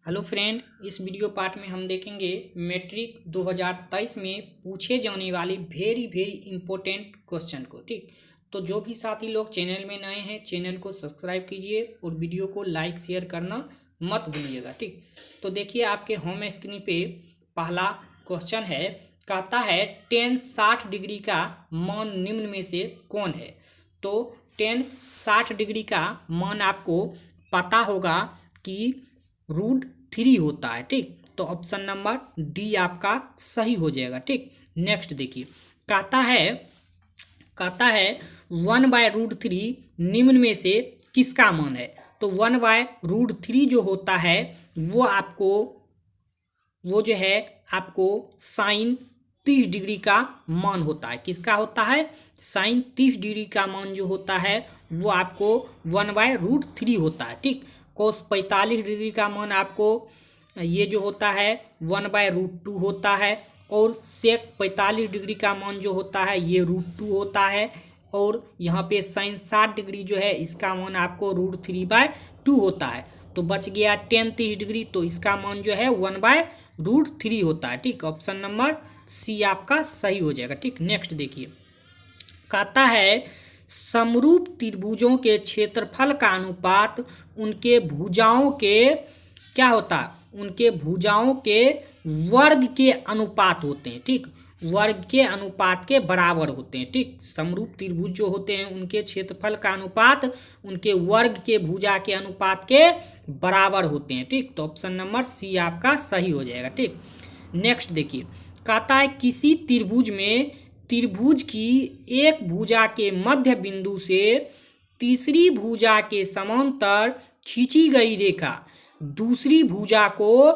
Hello friend, इस video part में हम देखेंगे मैट्रिक 2023 में पूछे जाने वाले वेरी इंपॉर्टेंट क्वेश्चन को। ठीक, तो जो भी साथी लोग चैनल में नए हैं चैनल को सब्सक्राइब कीजिए और वीडियो को लाइक शेयर करना मत भूलिएगा। ठीक, तो देखिए आपके होम स्क्रीन पे पहला क्वेश्चन है, कहता है tan 60 डिग्री का मान निम्न में से कौन है। तो tan 60 डिग्री का मान आपको पता होगा कि √3 होता है। ठीक, तो ऑप्शन नंबर डी आपका सही हो जाएगा। ठीक, नेक्स्ट देखिए, कहता है 1/√3 निम्न में से किसका मान है। तो 1/√3 जो होता है वो जो है आपको sin 30 डिग्री का मान होता है। किसका होता है? sin 30 डिग्री का मान जो होता है वो आपको 1/√3 होता है। ठीक, cos 45 डिग्री का मान आपको ये जो होता है 1/√2 होता है, और sec 45 डिग्री का मान जो होता है ये √2 होता है, और यहाँ पे sin 60 डिग्री जो है इसका मान आपको √3/2 होता है। तो बच गया tan 30 डिग्री, तो इसका मान जो है 1/√3 होता है। ठीक, ऑप्शन नंबर सी आपका सही हो जाएगा। ठीक, नेक्स्ट देखिए, कहता है समरूप त्रिभुजों के क्षेत्रफल का अनुपात उनके भुजाओं के क्या होता है? उनके भुजाओं के वर्ग के अनुपात होते हैं। ठीक, वर्ग के अनुपात के बराबर होते हैं। ठीक, समरूप त्रिभुज जो होते हैं उनके क्षेत्रफल का अनुपात उनके वर्ग के भुजा के अनुपात के बराबर होते हैं। ठीक, तो ऑप्शन नंबर सी आपका सही हो जाएगा। ठीक, नेक्स्ट देखिए, कहता है किसी त्रिभुज में त्रिभुज की एक भुजा के मध्य बिंदु से तीसरी भुजा के समांतर खींची गई रेखा दूसरी भुजा को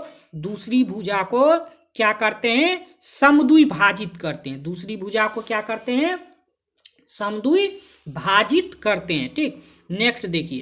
क्या करते हैं? समद्विभाजित करते हैं। दूसरी भुजा को क्या करते हैं? समद्विभाजित करते हैं। ठीक, नेक्स्ट देखिए,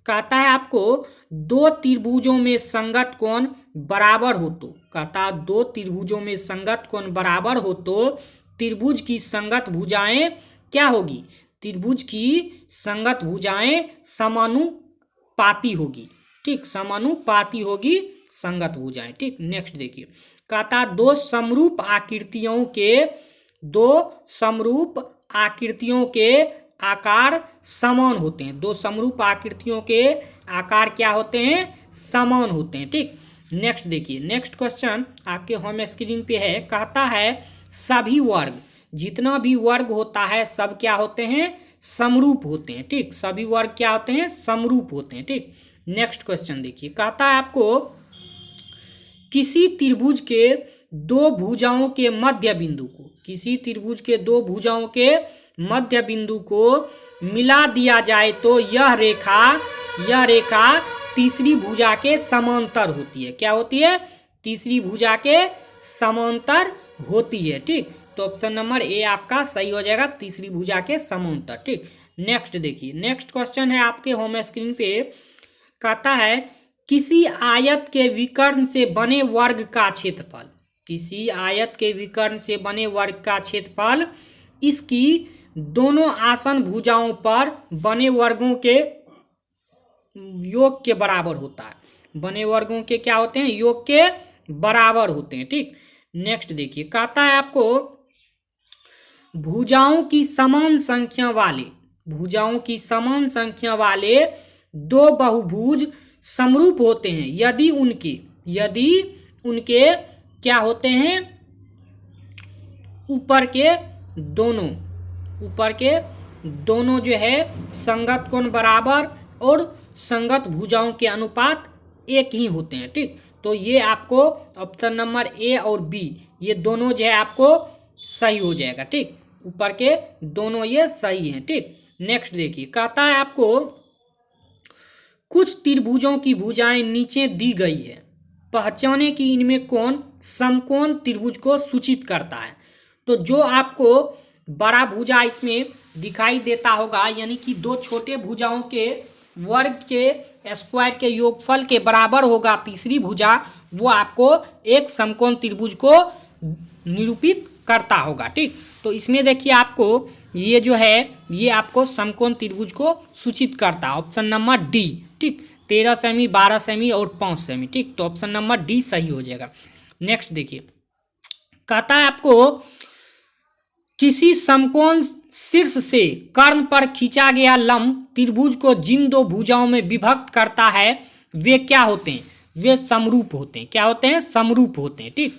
कहता है आपको दो त्रिभुजों में संगत कोण बराबर हो तो, कहता है दो त्रिभुजों में संगत कोण बराबर हो तो त्रिभुज की संगत भुजाएं क्या होगी? त्रिभुज की संगत भुजाएं समानुपाती होगी। ठीक, समानुपाती होगी संगत भुजाएं। ठीक, नेक्स्ट देखिए, कहता दो समरूप आकृतियों के आकार समान होते हैं। दो समरूप आकृतियों के आकार क्या होते हैं? समान होते हैं। ठीक, नेक्स्ट देखिए, नेक्स्ट क्वेश्चन आपके होम स्क्रीन पे है, कहता है सभी वर्ग, जितना भी वर्ग होता है सब क्या होते हैं? समरूप होते हैं। ठीक, सभी वर्ग क्या होते हैं? समरूप होते हैं। ठीक, नेक्स्ट क्वेश्चन देखिए, कहता है आपको किसी त्रिभुज के दो भुजाओं के मध्य बिंदु को, किसी त्रिभुज के दो भुजाओं के मध्य बिंदु को मिला दिया जाए तो यह रेखा तीसरी भुजा के समांतर होती है। क्या होती है? तीसरी भुजा के समांतर होती है। ठीक, तो ऑप्शन नंबर ए आपका सही हो जाएगा, तीसरी भुजा के समांतर। ठीक, नेक्स्ट देखिए, नेक्स्ट क्वेश्चन है आपके होम स्क्रीन पे, कहता है किसी आयत के विकर्ण से बने वर्ग का क्षेत्रफल, किसी आयत के विकर्ण से बने वर्ग का क्षेत्रफल इसकी दोनों आसन भुजाओं पर बने वर्गों के योग के बराबर होता है। बने वर्गों के क्या होते हैं? योग के बराबर होते हैं। ठीक, नेक्स्ट देखिए, कहता है आपको भुजाओं की समान संख्या वाले दो बहुभुज समरूप होते हैं यदि उनके क्या होते हैं? ऊपर के दोनों जो है संगत कोण बराबर और संगत भुजाओं के अनुपात एक ही होते हैं। ठीक, तो ये आपको ऑप्शन नंबर ए और बी ये दोनों जो है आपको सही हो जाएगा। ठीक, ऊपर के दोनों ये सही हैं। ठीक, नेक्स्ट देखिए, कहता है आपको कुछ त्रिभुजों की भुजाएं नीचे दी गई है, पहचाने कि इनमें कौन समकोण त्रिभुज को सूचित करता है। तो जो आपको बड़ा भुजा इसमें दिखाई देता होगा, यानी कि दो छोटे भुजाओं के वर्ग के स्क्वायर के योगफल के बराबर होगा तीसरी भुजा, वो आपको एक समकोण त्रिभुज को निरूपित करता होगा। ठीक, तो इसमें देखिए आपको ये जो है ये आपको समकोण त्रिभुज को सूचित करता है, ऑप्शन नंबर डी। ठीक, 13 सेमी, 12 सेमी और 5 सेमी। ठीक, तो ऑप्शन नंबर डी सही हो जाएगा। नेक्स्ट देखिए, कहता है आपको किसी समकोण शीर्ष से कर्ण पर खींचा गया लंब त्रिभुज को जिन दो भुजाओं में विभक्त करता है वे क्या होते हैं? वे समरूप होते हैं। क्या होते हैं? समरूप होते हैं। ठीक,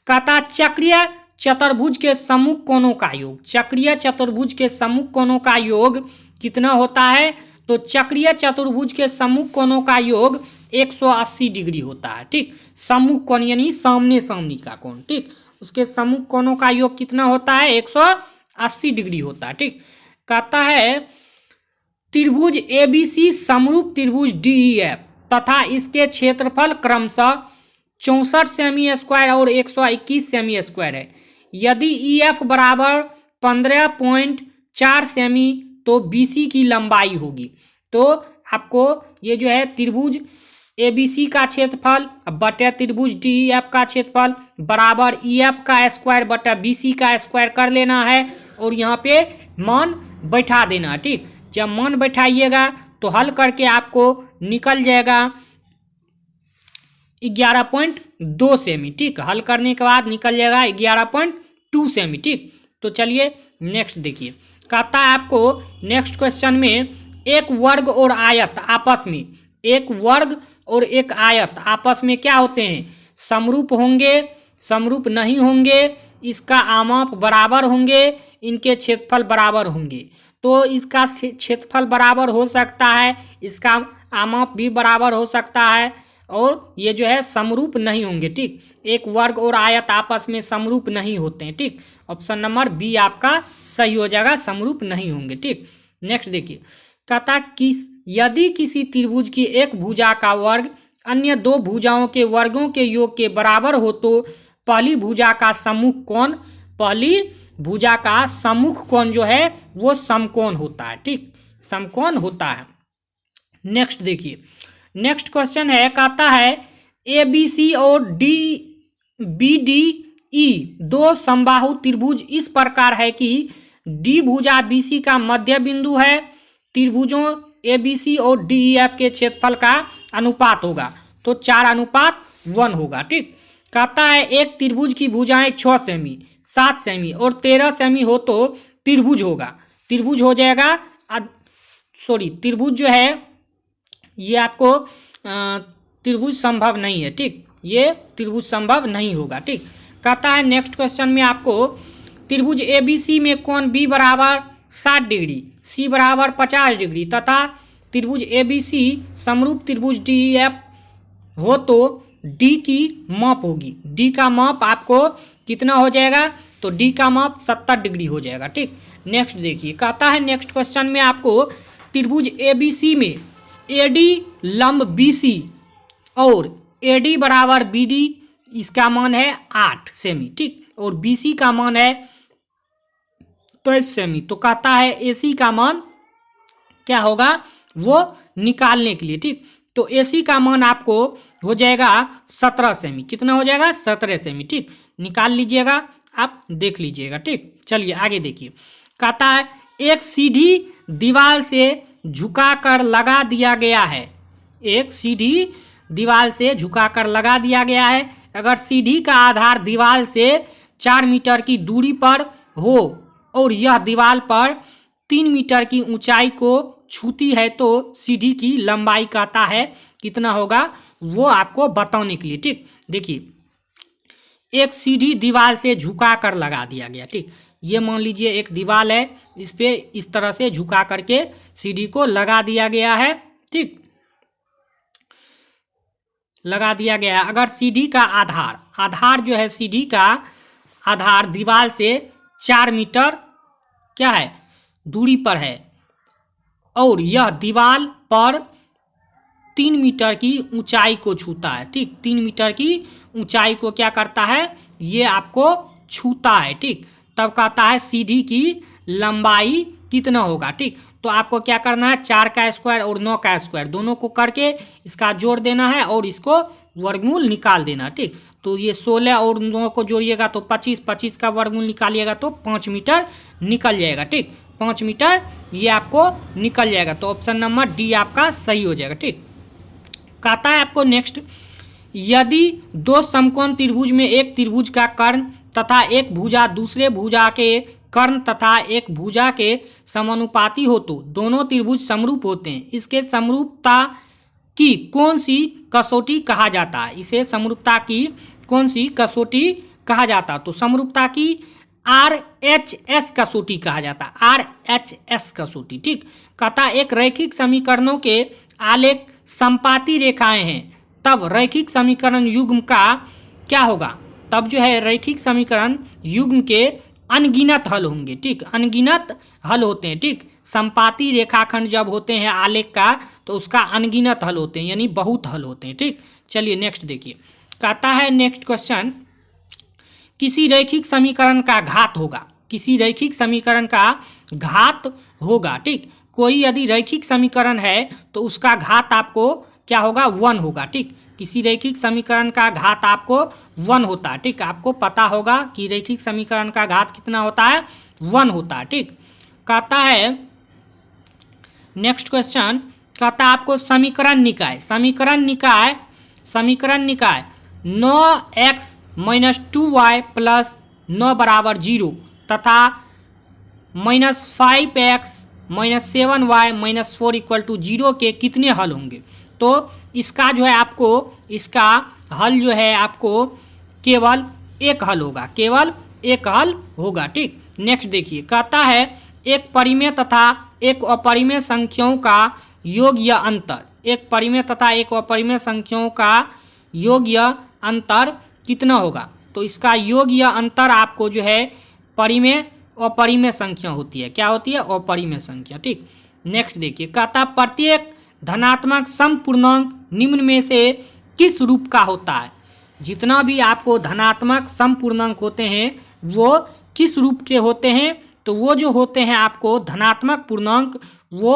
कहता चक्रीय चतुर्भुज के सम्मुख कोणों का योग, चक्रीय चतुर्भुज के सम्मुख कोणों का योग कितना होता है? तो चक्रीय चतुर्भुज के सम्मुख कोणों का योग 180 डिग्री होता है। ठीक, सम्मुख कोण यानी सामने सामने का कोण। ठीक, उसके सम्मुख कोणों का योग कितना होता है? 180 डिग्री होता है। ठीक, कहता है त्रिभुज एबीसी समरूप त्रिभुज डीईएफ तथा इसके क्षेत्रफल क्रमशः 64 सेमी स्क्वायर और 121 सेमी स्क्वायर है। यदि ईएफ बराबर 15.4 सेमी तो बीसी की लंबाई होगी। तो आपको ये जो है त्रिभुज एबीसी का क्षेत्रफल बटा त्रिभुज डीईएफ का क्षेत्रफल बराबर ईएफ का स्क्वायर बटा बीसी का स्क्वायर कर लेना है और यहाँ पे मान बैठा देना। ठीक, जब मान बैठाइएगा तो हल करके आपको निकल जाएगा 11.2 सेमी। ठीक, हल करने के बाद निकल जाएगा 11.2 सेमी। ठीक, तो चलिए नेक्स्ट देखिए, कहता है आपको नेक्स्ट क्वेश्चन में एक वर्ग और आयत आपस में, एक वर्ग और एक आयत आपस में क्या होते हैं? समरूप होंगे, समरूप नहीं होंगे, इसका आमाप बराबर होंगे, इनके क्षेत्रफल बराबर होंगे। तो इसका क्षेत्रफल बराबर हो सकता है, इसका आमाप भी बराबर हो सकता है और ये जो है समरूप नहीं होंगे। ठीक, एक वर्ग और आयत आपस में समरूप नहीं होते हैं। ठीक, ऑप्शन नंबर बी आपका सही हो जाएगा, समरूप नहीं होंगे। ठीक, नेक्स्ट देखिए, कहता किस यदि किसी त्रिभुज की एक भुजा का वर्ग अन्य दो भुजाओं के वर्गों के योग के बराबर हो तो पहली भुजा का सम्मुख कोण, पहली भुजा का सम्मुख कोण जो है वो समकोण होता है। ठीक, समकोण होता है। नेक्स्ट देखिए, नेक्स्ट क्वेश्चन है, कहता है ए बी सी और डी बी डी ई दो समबाहु त्रिभुज इस प्रकार है कि डी भुजा बी सी का मध्य बिंदु है। त्रिभुजों ए बी सी और डी ई एफ के क्षेत्रफल का अनुपात होगा तो 4:1 होगा। ठीक, कहता है एक त्रिभुज की भुजाएं 6 सेमी, 7 सेमी और 13 सेमी हो तो त्रिभुज होगा। त्रिभुज हो जाएगा, त्रिभुज जो है ये आपको त्रिभुज संभव नहीं है। ठीक, ये त्रिभुज संभव नहीं होगा। ठीक, कहता है नेक्स्ट क्वेश्चन में आपको त्रिभुज ए बी सी में कोण बी बराबर 60 डिग्री, सी बराबर 50 डिग्री तथा त्रिभुज ए बी सी समरूप त्रिभुज डी ई एफ हो तो डी की माप होगी। डी का माप आपको कितना हो जाएगा? तो डी का माप 70 डिग्री हो जाएगा। ठीक, नेक्स्ट देखिए, कहता है नेक्स्ट क्वेश्चन में आपको त्रिभुज ए बी सी में ए डी लंब बी सी और ए डी बराबर बी डी, इसका मान है 8 सेमी। ठीक, और बी सी का मान है 23 सेमी। तो कहता है ए सी का मान क्या होगा वो निकालने के लिए। ठीक, तो ए सी का मान आपको हो जाएगा 17 सेमी। कितना हो जाएगा? 17 सेमी। ठीक, निकाल लीजिएगा, आप देख लीजिएगा। ठीक, चलिए आगे देखिए, कहता है एक सीधी दीवार से झुकाकर लगा दिया गया है, एक सीधी दीवार से झुकाकर लगा दिया गया है। अगर सीढ़ी का आधार दीवार से 4 मीटर की दूरी पर हो और यह दीवार पर 3 मीटर की ऊंचाई को छूती है तो सीढ़ी की लंबाई कहता है कितना होगा वो आपको बताने के लिए। ठीक, देखिए एक सीढ़ी दीवार से झुका कर लगा दिया गया। ठीक, ये मान लीजिए एक दीवार है, इस पे इस तरह से झुका करके सीढ़ी को लगा दिया गया है। ठीक, लगा दिया गया है। अगर सीढ़ी का आधार जो है, सीढ़ी का आधार दीवार से 4 मीटर क्या है दूरी पर है और यह दीवार पर 3 मीटर की ऊंचाई को छूता है। ठीक, 3 मीटर की ऊंचाई को क्या करता है, ये आपको छूता है। ठीक, तब कहता है सीढ़ी की लंबाई कितना होगा। ठीक, तो आपको क्या करना है, 4 का स्क्वायर और 9 का स्क्वायर दोनों को करके इसका जोड़ देना है और इसको वर्गमूल निकाल देना। ठीक, तो ये 16 और 9 को जोड़िएगा तो 25, 25 का वर्गमूल निकालिएगा तो 5 मीटर निकल जाएगा। ठीक, 5 मीटर ये आपको निकल जाएगा। तो ऑप्शन नंबर डी आपका सही हो जाएगा। ठीक, कहता है आपको नेक्स्ट, यदि दो समकोण त्रिभुज में एक त्रिभुज का कर्ण तथा एक भुजा दूसरे भुजा के कर्ण तथा एक भुजा के समानुपाती हो तो दोनों त्रिभुज समरूप होते हैं। इसके समरूपता की कौन सी कसौटी कहा जाता है? इसे समरूपता की कौन सी कसौटी कहा जाता है? तो समरूपता की RHS कसौटी कहा जाता है, RHS कसौटी। ठीक, कहता एक रैखिक समीकरणों के आलेख संपाती रेखाएं हैं, तब रैखिक समीकरण युग्म का क्या होगा? तब जो है रैखिक समीकरण युग्म के अनगिनत हल होंगे। ठीक, अनगिनत हल होते हैं। ठीक, संपाती रेखाखंड जब होते हैं आलेख का तो उसका अनगिनत हल होते हैं, यानी बहुत हल होते हैं। ठीक, चलिए नेक्स्ट देखिए, कहता है नेक्स्ट क्वेश्चन, किसी रैखिक समीकरण का घात होगा, किसी रैखिक समीकरण का घात होगा। ठीक, कोई यदि रैखिक समीकरण है तो उसका घात आपको क्या होगा? 1 होगा। ठीक, किसी रैखिक समीकरण का घात आपको 1 होता है। ठीक, आपको पता होगा कि रैखिक समीकरण का घात कितना होता है? 1 होता है। ठीक, कहता है नेक्स्ट क्वेश्चन, कहता है आपको समीकरण निकाय, समीकरण निकाय, समीकरण निकाय 9x - 2y + 9 = 0 तथा -5x - 7y - 4 = 0 के कितने हल होंगे? तो इसका जो है आपको, इसका हल जो है आपको केवल एक हल होगा, केवल एक हल होगा। ठीक, नेक्स्ट देखिए, कहता है एक परिमेय तथा एक अपरिमेय संख्याओं का योग या अंतर, एक परिमेय तथा एक अपरिमेय संख्याओं का योग या अंतर कितना होगा? तो इसका योग या अंतर आपको जो है परिमेय अपरिमेय संख्या होती है। क्या होती है? अपरिमेय संख्या। ठीक, नेक्स्ट देखिए, कहता प्रत्येक धनात्मक समपूर्णांक निम्न में से किस रूप का होता है? जितना भी आपको धनात्मक समपूर्णांक होते हैं वो किस रूप के होते हैं? तो वो जो होते हैं आपको धनात्मक पूर्णांक वो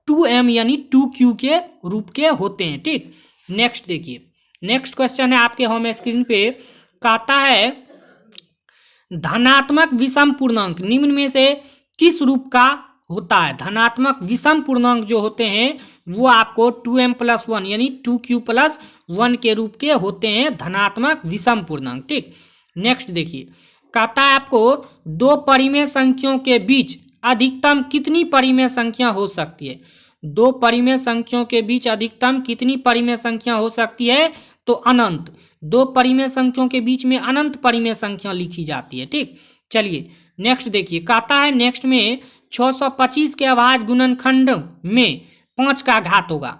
2m यानी 2q के रूप के होते हैं। ठीक, नेक्स्ट देखिए, नेक्स्ट क्वेश्चन है आपके होम स्क्रीन पे, कहता है धनात्मक विषम पूर्णांक निम्न में से किस रूप का होता है? धनात्मक विषम पूर्णांक जो होते हैं वो आपको 2m + 1 यानी 2q + 1 के रूप के होते हैं धनात्मक विषम पूर्णांक। ठीक, नेक्स्ट देखिए, कहता है आपको दो परिमेय संख्याओं के बीच अधिकतम कितनी परिमेय संख्या हो सकती है? दो परिमेय संख्याओं के बीच अधिकतम कितनी परिमेय संख्या हो सकती है? तो अनंत। दो परिमेय संख्याओं के बीच में अनंत परिमेय संख्या लिखी जाती है। ठीक, चलिए नेक्स्ट देखिए, कहता है नेक्स्ट में 625 के अभाज्य गुणनखंड में 5 का घात होगा,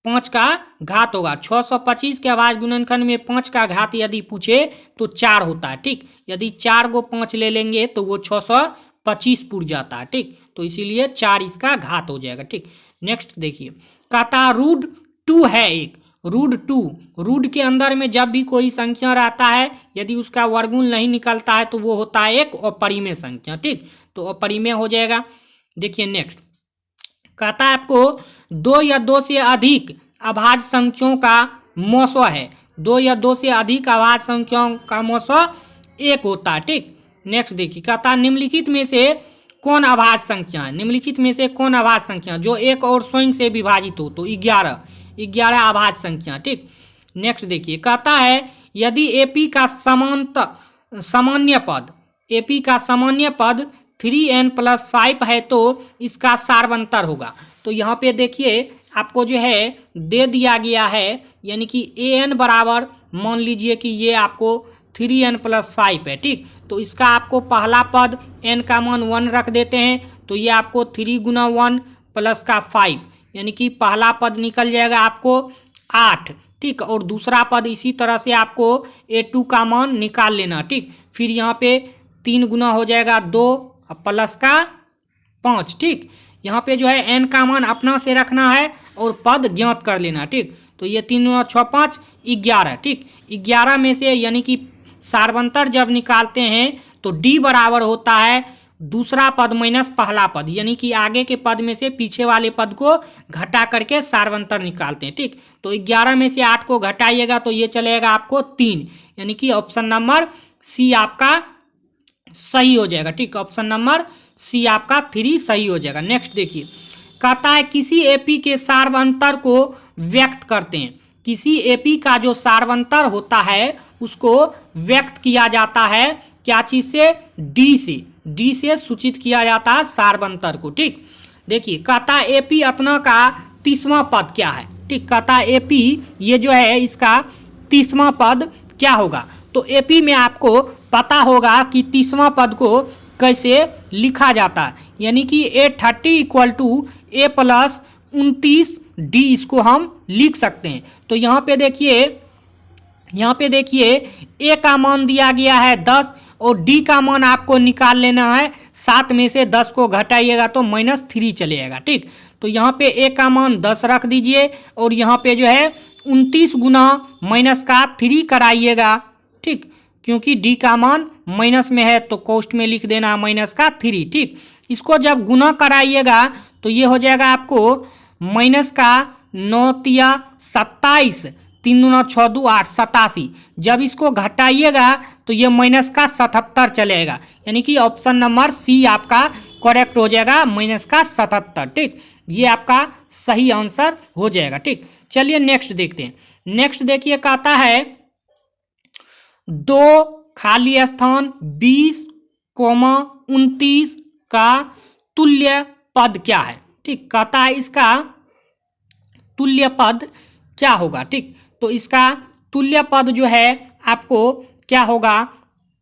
5 का घात होगा। 625 के अभाज्य गुणनखंड में 5 का घात यदि पूछे तो 4 होता है। ठीक, यदि 4 को 5 ले लेंगे तो वो 625 पुर जाता है। ठीक, तो इसीलिए 4 इसका घात हो जाएगा। ठीक, नेक्स्ट देखिए, कहता √2 है एक, √2, रूट के अंदर में जब भी कोई संख्या रहता है यदि उसका वर्गमूल नहीं निकलता है तो वो होता है एक अपरिमेय संख्या। ठीक, तो अपरिमेय हो जाएगा। देखिए नेक्स्ट, कहता है आपको 2 या 2 से अधिक अभाज्य संख्याओं का मौसो है, 2 या 2 से अधिक अभाज्य संख्याओं का मौसो 1 होता है। ठीक, नेक्स्ट देखिए, कहता है निम्नलिखित में से कौन अभाज्य संख्या है? निम्नलिखित में से कौन अभाज्य संख्या जो एक और स्वयं से विभाजित हो? तो 11 अभाज्य संख्या। ठीक, नेक्स्ट देखिए, कहता है यदि AP का सामान्य पद, AP का सामान्य पद 3n + 5 है तो इसका सार्वंतर होगा। तो यहाँ पे देखिए आपको जो है दे दिया गया है, यानी कि an बराबर मान लीजिए कि ये आपको 3n + 5 है। ठीक, तो इसका आपको पहला पद n का मान 1 रख देते हैं तो ये आपको 3 × 1 + 5 यानी कि पहला पद निकल जाएगा आपको 8। ठीक, और दूसरा पद इसी तरह से आपको A2 का मान निकाल लेना। ठीक, फिर यहाँ पे 3 गुना हो जाएगा 2 + 5। ठीक, यहाँ पे जो है n का मान अपना से रखना है और पद ज्ञात कर लेना। ठीक, तो ये 3 × 6 = 5 11। ठीक, 11 में से यानी कि सार्वंतर जब निकालते हैं तो D बराबर होता है दूसरा पद माइनस पहला पद, यानी कि आगे के पद में से पीछे वाले पद को घटा करके सार्वंतर निकालते हैं। ठीक, तो 11 में से 8 को घटाइएगा तो ये चलेगा आपको 3, यानी कि ऑप्शन नंबर C आपका सही हो जाएगा। ठीक, ऑप्शन नंबर C आपका 3 सही हो जाएगा। नेक्स्ट देखिए, कहता है किसी AP के सार्वंतर को व्यक्त करते हैं, किसी एपी का जो सार्वंतर होता है उसको व्यक्त किया जाता है क्या चीज से, डी से सूचित किया जाता है सार्वंतर को। ठीक, देखिए कहता एपी अतना का 30वां पद क्या है। ठीक, कहता एपी ये जो है इसका 30वां पद क्या होगा। तो एपी में आपको पता होगा कि 30वां पद को कैसे लिखा जाता है, यानी कि A30 equal to A plus 29D इसको हम लिख सकते हैं। तो यहाँ पे देखिए A का मान दिया गया है 10 और D का मान आपको निकाल लेना है। 7 में से 10 को घटाइएगा तो -3 चलेगा। ठीक, तो यहाँ पे A का मान 10 रख दीजिए और यहाँ पे जो है 29 गुना -3 कराइएगा। ठीक, क्योंकि D का मान माइनस में है तो कोष्ट में लिख देना -3। ठीक, इसको जब गुना कराइएगा तो ये हो जाएगा आपको -9 तिया 27, 3 दूना 6 दू 8, 87। जब इसको घटाइएगा तो ये -77 चलेगा, यानी कि ऑप्शन नंबर सी आपका करेक्ट हो जाएगा, -77। ठीक, ये आपका सही आंसर हो जाएगा। ठीक, चलिए नेक्स्ट देखते हैं। नेक्स्ट देखिए कहता है 2 खाली स्थान 20,29 का तुल्य पद क्या है। ठीक, कहता है इसका तुल्य पद क्या होगा। ठीक, तो इसका तुल्य पद जो है आपको क्या होगा,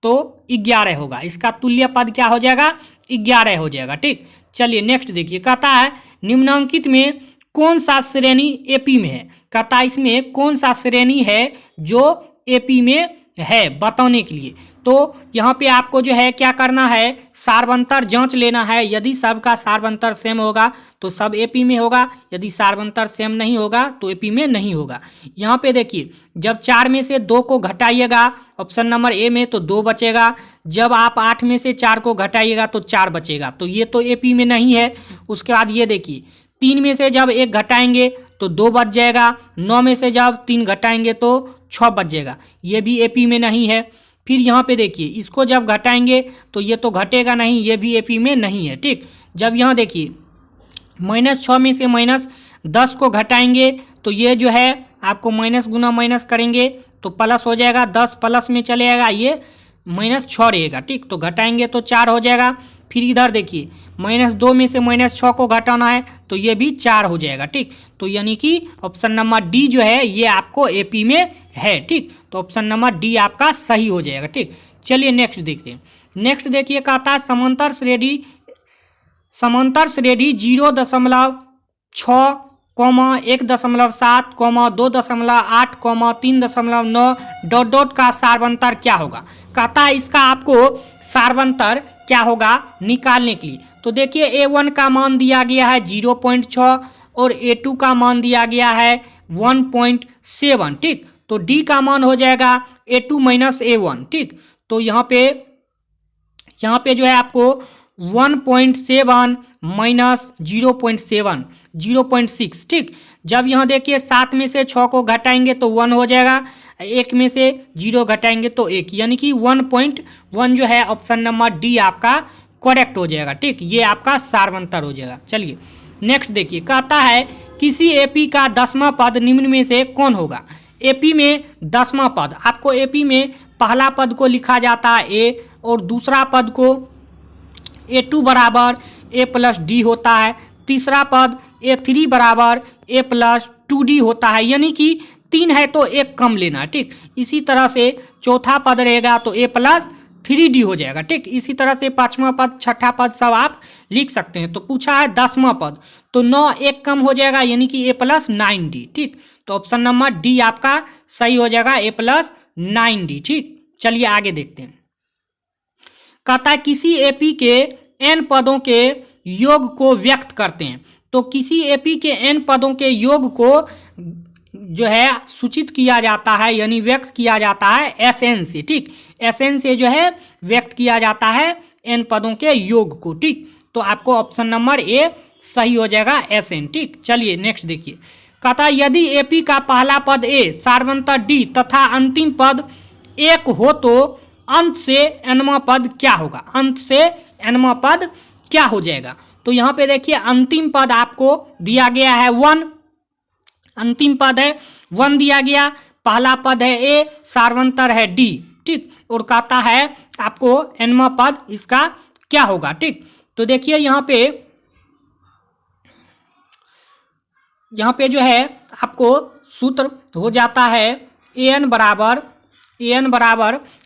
तो 11 होगा। इसका तुल्य पद क्या हो जाएगा, 11 हो जाएगा। ठीक, चलिए नेक्स्ट देखिए कहता है निम्नांकित में कौन सा श्रेणी एपी में है। कहता है इसमें कौन सा श्रेणी है जो एपी में है बताने के लिए। तो यहाँ पे आपको जो है क्या करना है, सार्वंतर जांच लेना है। यदि सबका सार्वंतर सेम होगा तो सब एपी में होगा, यदि सार्वंतर सेम नहीं होगा तो एपी में नहीं होगा। यहाँ पे देखिए जब 4 में से 2 को घटाइएगा ऑप्शन नंबर ए में तो 2 बचेगा। जब आप 8 में से 4 को घटाइएगा तो 4 बचेगा, तो ये तो एपी में नहीं है। उसके बाद ये देखिए 3 में से जब 1 घटाएंगे तो 2 बच जाएगा। 9 में से जब 3 घटाएंगे तो 6 बच जाएगा, ये भी एपी में नहीं है। फिर यहाँ पे देखिए इसको जब घटाएंगे तो ये तो घटेगा नहीं, ये भी एपी में नहीं है। ठीक, जब यहाँ देखिए -6 में से -10 को घटाएंगे तो ये जो है आपको माइनस गुना माइनस करेंगे तो प्लस हो जाएगा, 10 प्लस में चले आएगा, ये -6 रहेगा। ठीक, तो घटाएंगे तो 4 हो जाएगा। फिर इधर देखिए -2 में से -6 को घटाना है तो ये भी 4 हो जाएगा। ठीक, तो यानी कि ऑप्शन नंबर डी जो है ये आपको एपी में है। ठीक, तो ऑप्शन नंबर डी आपका सही हो जाएगा। ठीक, चलिए नेक्स्ट देखते हैं। नेक्स्ट देखिए कहता है समांतर श्रेणी 0.6, 1.7, 2.8, 3.9 ... का सार्वंतर क्या होगा। कहता है इसका आपको सार्वंतर क्या होगा निकालने के लिए। तो देखिए A1 का मान दिया गया है 0.6 और A2 का मान दिया गया है 1.7। ठीक, तो D का मान हो जाएगा A2 - A1। ठीक, तो यहाँ पे जो है आपको 1.7 - 0.7 0.6। ठीक, जब यहाँ देखिए 7 में से 6 को घटाएंगे तो 1 हो जाएगा, 1 में से 0 घटाएंगे तो 1, यानी कि 1.1 जो है ऑप्शन नंबर डी आपका करेक्ट हो जाएगा। ठीक, ये आपका सार्वंतर हो जाएगा। चलिए नेक्स्ट देखिए कहता है किसी एपी का 10वां पद निम्न में से कौन होगा। एपी में 10वां पद, आपको एपी में पहला पद को लिखा जाता है ए और दूसरा पद को A2 बराबर A + D होता है, तीसरा पद A3 बराबर A + 2D होता है, यानी कि 3 है तो 1 कम लेना। ठीक, इसी तरह से चौथा पद रहेगा तो A + 3D हो जाएगा। ठीक, इसी तरह से 5वां पद 6ठा पद सब आप लिख सकते हैं। तो पूछा है 10वां पद तो 9 1 कम हो जाएगा, यानी कि A + 9D। ठीक, तो ऑप्शन नंबर डी आपका सही हो जाएगा, A + 9D। ठीक, चलिए आगे देखते हैं। कहता है किसी एपी के n पदों के योग को व्यक्त करते हैं। तो किसी एपी के n पदों के योग को जो है सूचित किया जाता है, यानी व्यक्त किया जाता है Sn से। ठीक, Sn से जो है व्यक्त किया जाता है n पदों के योग को। ठीक, तो आपको ऑप्शन नंबर ए सही हो जाएगा Sn। ठीक, चलिए नेक्स्ट देखिए कहता है यदि एपी का पहला पद ए, सार्वंतर डी तथा अंतिम पद 1 हो तो अंत से nवां पद क्या होगा। अंत से nवां पद क्या हो जाएगा। तो यहाँ पे देखिए अंतिम पद आपको दिया गया है 1, अंतिम पद है 1 दिया गया, पहला पद है ए, सार्वंतर है डी, ठीक, और कहता है आपको nवां पद इसका क्या होगा, ठीक। तो देखिए यहाँ पे जो है आपको सूत्र हो जाता है an बराबर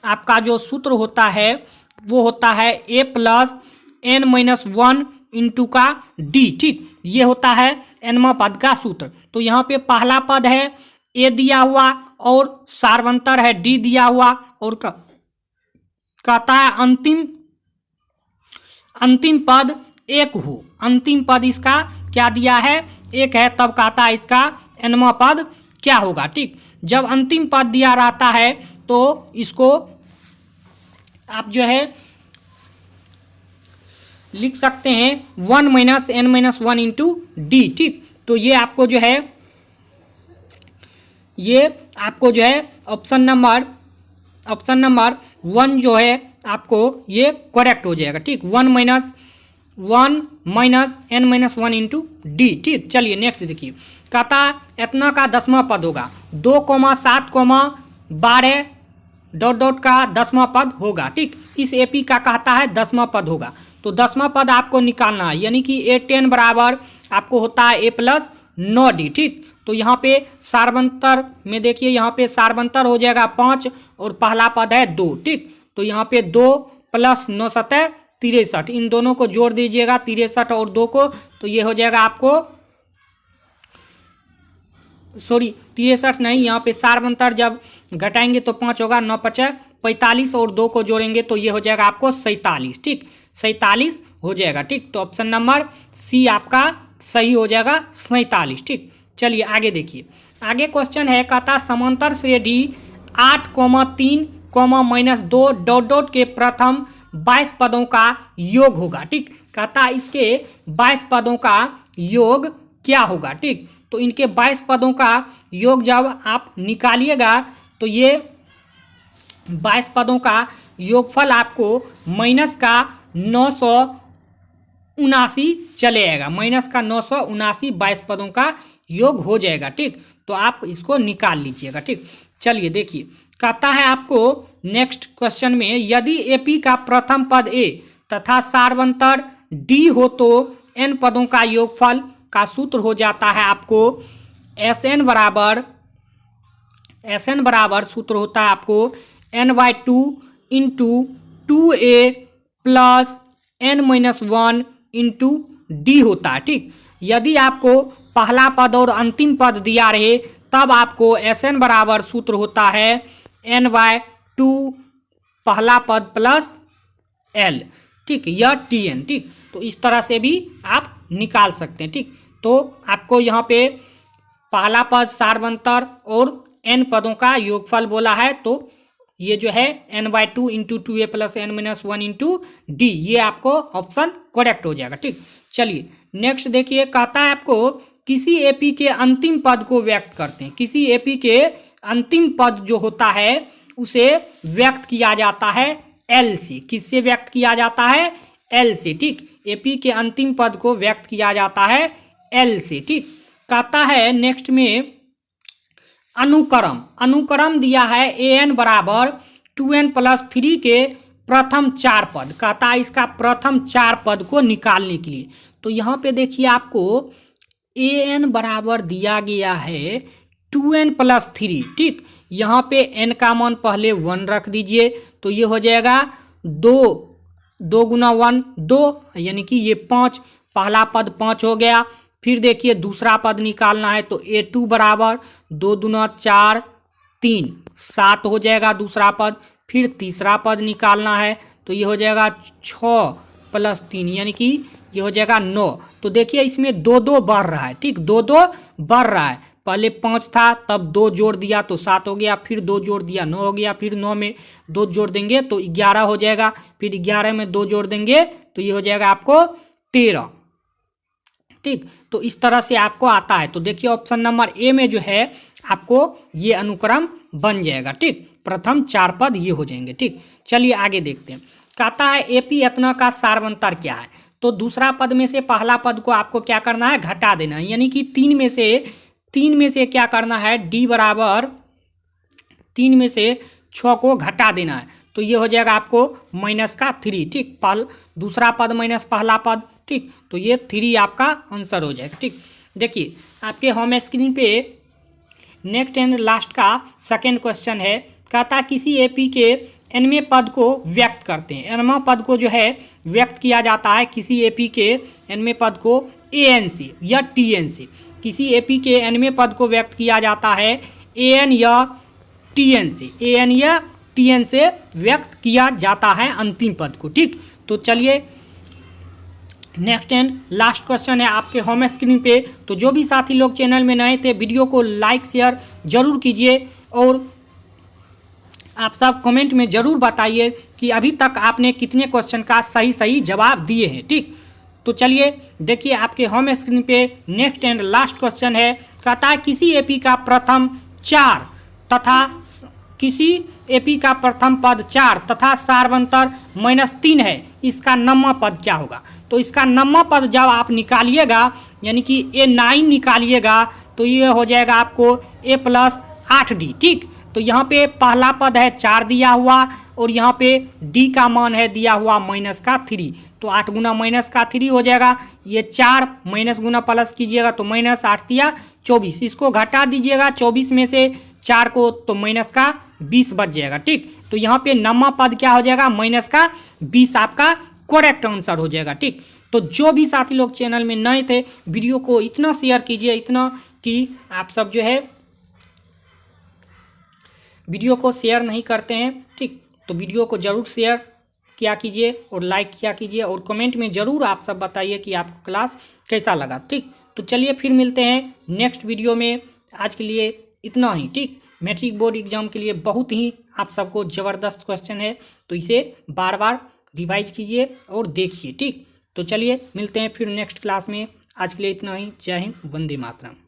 आपका जो सूत्र होता है वो होता है a plus n minus 1 into का d, ठीक, ये होता है nवां पद का सूत्र। तो यहाँ पे पहला पद है a दिया हुआ और सार्वंतर है d दिया हुआ, और कहता है अंतिम पद एक हो, अंतिम पद इसका क्या दिया है, एक है, तब कहता है इसका nवां पद क्या होगा, ठीक। जब अंतिम पद दिया रहता है तो इसको आप जो है लिख सकते हैं 1 minus n minus 1 into D, ठीक। तो ये आपको जो है ऑप्शन नंबर 1 जो है आपको ये करेक्ट हो जाएगा, ठीक। 1 minus n minus 1 into D, ठीक। चलिए नेक्स्ट देखिए, कहता इतना का 10वां पद होगा, 2,7,12 डॉट का 10वां पद होगा, ठीक। इस एपी का कहता है 10वां पद होगा, तो 10वां पद आपको निकालना है, यानी कि A10 बराबर आपको होता है a प्लस 9d, ठीक। तो यहाँ पे सार्वंतर में देखिए, यहाँ पे सार्वंतर हो जाएगा 5 और पहला पद है 2, ठीक। तो यहाँ पे 2 प्लस 9 7 63, इन दोनों को जोड़ दीजिएगा 63 और 2 को, तो ये हो जाएगा आपको 63 नहीं, यहाँ पे सार्वंतर जब घटाएंगे तो 5 होगा, 9 5 45 और 2 को जोड़ेंगे तो ये हो जाएगा आपको 47, ठीक, 47 हो जाएगा, ठीक। तो ऑप्शन नंबर सी आपका सही हो जाएगा 47, ठीक। चलिए आगे देखिए, आगे क्वेश्चन है, कहता समांतर श्रेणी 8,3, माइनस 2 डॉट के प्रथम 22 पदों का योग होगा, ठीक। कहता इसके 22 पदों का योग क्या होगा, ठीक। तो इनके 22 पदों का योग जब आप निकालिएगा तो ये 22 पदों का योगफल आपको माइनस का 979 चले आएगा, माइनस का 979 22 पदों का योग हो जाएगा, ठीक। तो आप इसको निकाल लीजिएगा, ठीक। चलिए देखिए, कहता है आपको नेक्स्ट क्वेश्चन में, यदि एपी का प्रथम पद ए तथा सार्वंतर डी हो तो n पदों का योगफल का सूत्र हो जाता है आपको SN बराबर सूत्र होता है आपको n/2 into 2a plus n minus 1 into D होता है, ठीक। यदि आपको पहला पद और अंतिम पद दिया रहे तब आपको SN बराबर सूत्र होता है n/2 पहला पद प्लस l, ठीक, यह TN, ठीक। तो इस तरह से भी आप निकाल सकते हैं, ठीक। तो आपको यहाँ पे पहला पद सार्वंतर और n पदों का योगफल बोला है, तो ये जो है n/2 into 2a plus n minus 1 into D, ये आपको ऑप्शन करेक्ट हो जाएगा, ठीक। चलिए नेक्स्ट देखिए, कहता है आपको किसी एपी के अंतिम पद को व्यक्त करते हैं, किसी एपी के अंतिम पद जो होता है उसे व्यक्त किया जाता है एल से, किससे व्यक्त किया जाता है, एल से, ठीक। एपी के अंतिम पद को व्यक्त किया जाता है एल से, ठीक। कहता है नेक्स्ट में अनुक्रम दिया है an बराबर 2n प्लस 3 के प्रथम 4 पद, कहता है इसका प्रथम 4 पद को निकालने के लिए। तो यहाँ पे देखिए आपको an बराबर दिया गया है 2n प्लस 3, ठीक। यहाँ पे n का मान पहले 1 रख दीजिए, तो ये हो जाएगा 2 गुना 1 2, यानी कि ये 5, पहला पद 5 हो गया। फिर देखिए दूसरा पद निकालना है, तो a2 बराबर 2 दूना 4 3 7 हो जाएगा दूसरा पद। फिर तीसरा पद निकालना है, तो ये हो जाएगा 6 प्लस 3, यानी कि ये हो जाएगा 9। तो देखिए इसमें 2 बढ़ रहा है, ठीक, 2 बढ़ रहा है। पहले 5 था, तब 2 जोड़ दिया तो 7 हो गया, फिर 2 जोड़ दिया 9 हो गया, फिर 9 में 2 जोड़ देंगे तो 11 हो जाएगा, फिर 11 में 2 जोड़ देंगे तो ये हो जाएगा आपको 13, ठीक। तो इस तरह से आपको आता है। तो देखिए ऑप्शन नंबर ए में जो है आपको ये अनुक्रम बन जाएगा, ठीक। प्रथम 4 पद ये हो जाएंगे, ठीक। चलिए आगे देखते हैं। कहता है एपी एतना का सार्वंतर क्या है। तो दूसरा पद में से पहला पद को आपको क्या करना है, घटा देना है, यानी कि 3 में से 3 में से क्या करना है, d बराबर 3 में से 6 को घटा देना है, तो ये हो जाएगा आपको -3। ठीक, दूसरा पद माइनस पहला पद। ठीक, तो ये 3 आपका आंसर हो जाएगा। ठीक, देखिए आपके होम स्क्रीन पे नेक्स्ट एंड लास्ट का सेकेंड क्वेश्चन है। कहता किसी एपी के nवें पद को व्यक्त करते हैं। nवां पद को जो है व्यक्त किया जाता है किसी एपी के nवें पद को an से या tn से। किसी एपी के nवें पद को व्यक्त किया जाता है an या tn से, an या tn से व्यक्त किया जाता है अंतिम पद को। ठीक, तो चलिए नेक्स्ट एंड लास्ट क्वेश्चन है आपके होम स्क्रीन पे। तो जो भी साथी लोग चैनल में नए थे वीडियो को लाइक शेयर जरूर कीजिए और आप सब कमेंट में ज़रूर बताइए कि अभी तक आपने कितने क्वेश्चन का सही जवाब दिए हैं। ठीक, तो चलिए देखिए आपके होम स्क्रीन पे नेक्स्ट एंड लास्ट क्वेश्चन है। कहता है किसी एपी का प्रथम 4 तथा किसी एपी का प्रथम पद 4 तथा सार्वंतर -3 है, इसका नम्मा पद क्या होगा। तो इसका नम्मा पद जब आप निकालिएगा यानी कि A9 निकालिएगा तो ये हो जाएगा आपको A + 8D। ठीक, तो यहाँ पे पहला पद है 4 दिया हुआ और यहाँ पे D का मान है दिया हुआ -3, तो 8 गुना -3 हो जाएगा। ये 4 माइनस गुना प्लस कीजिएगा तो -8 दिया 24, इसको घटा दीजिएगा 24 में से 4 को तो -20 बच जाएगा। ठीक, तो यहाँ पे नम्मा पद क्या हो जाएगा -20 आपका करेक्ट आंसर हो जाएगा। ठीक, तो जो भी साथी लोग चैनल में नए थे वीडियो को इतना शेयर कीजिए, इतना कि आप सब जो है वीडियो को शेयर नहीं करते हैं। ठीक, तो वीडियो को ज़रूर शेयर किया कीजिए और लाइक किया कीजिए और कमेंट में ज़रूर आप सब बताइए कि आपको क्लास कैसा लगा। ठीक, तो चलिए फिर मिलते हैं नेक्स्ट वीडियो में। आज के लिए इतना ही। ठीक, मैट्रिक बोर्ड एग्जाम के लिए बहुत ही आप सबको ज़बरदस्त क्वेश्चन है, तो इसे बार बार रिवाइज कीजिए और देखिए। ठीक, तो चलिए मिलते हैं फिर नेक्स्ट क्लास में। आज के लिए इतना ही। जय हिंद, वंदे मातरम।